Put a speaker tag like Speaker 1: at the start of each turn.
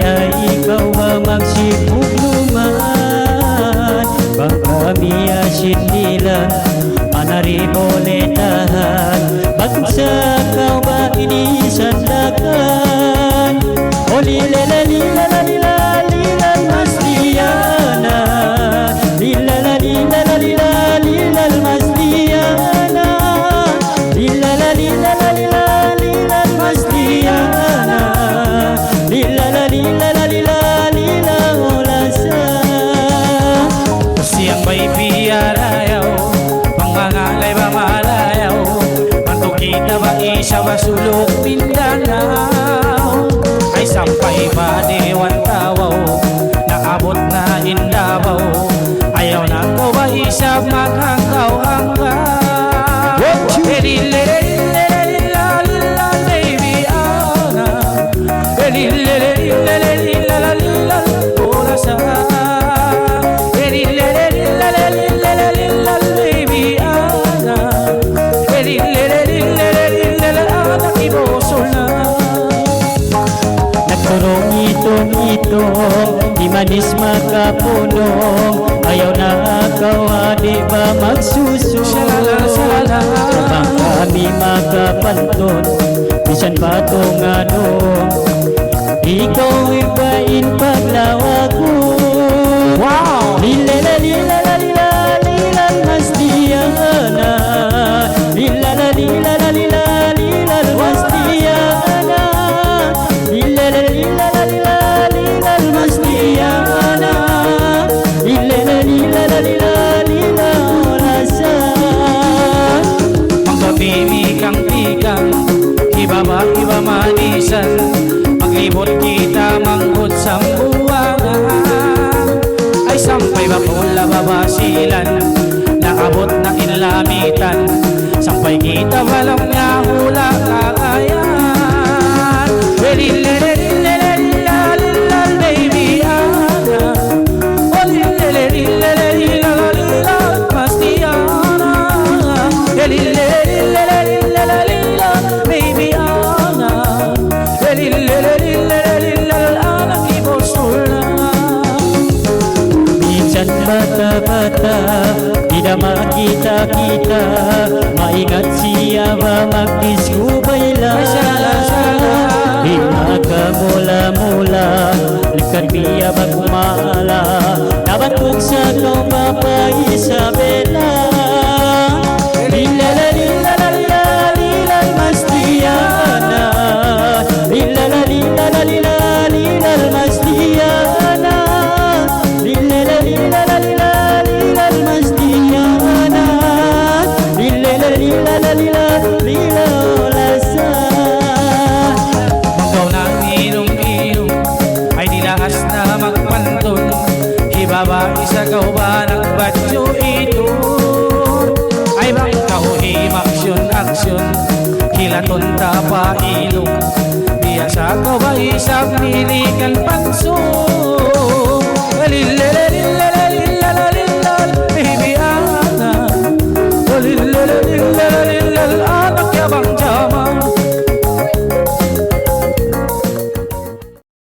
Speaker 1: ay ikaw ba magsipugluman? Baka miyasin nila manariboletahan. Bagsa kau ba inisandakan? O lilala lilala lilala lilala mas liyana, lilala lilala lilala lilala mas liyana, lilala lilala lilala lilala mas liyana, lilala lilala lilala lilala olasa.
Speaker 2: Siyang may piyarayaw, pangangalay ba malayaw, mantukita ba isa ba sulok Mindanao, ay sampay ba diwan tawaw, naabot na Indabaw, ayaw na ko ba isa maghanggaw-hanggaw.
Speaker 1: Nagturong itong-itong, di manis makapunong. Ayaw na akaw, di ba magsusunod? Sabang kami makapanton, bisan pa itong ano. Ikaw ibain paglawag mo.
Speaker 2: Wow!
Speaker 1: Lilala lilala lilala lilala mas liyana, lilala lilala lilala lilala mas liyana, lilala lilala lilala lilala mas liyana, lilala lilala lilala lilala olasa.
Speaker 2: Pagpapimikang-pikang, iba ba iba manisan, paglibot kita mangkot sa buwangan, ay sampay ba pula babasilan, naabot na inlamitan, sampay kita walang nga hula kakayan. Lilililililililililil baby ana, oh lililililililililil mas liyana, lilililililililil baby ana, lilililililililil anak ibosula.
Speaker 1: Minsan bata-bata, tidak makita-kita, maingat siya ba magdiskubay lang. Di makamula-mula, likan biya ba kumala, dapat buksa kau Papa Isabela. Lilala lilala lilala lilala mas liyana, lilala lilala lilala lilala mas liyana, lilala lilala lilala lilala mas liyana, lilala lilala lilala lilala olasa.
Speaker 2: Magaw na inom-inom, ay nilakas na magpanton, iba ba isa kaw ba nagbadyo ito, ay bangkaw aksyon-aksyon, kilaton ta pa ilong, biyasa ko ba isang nilikan panso.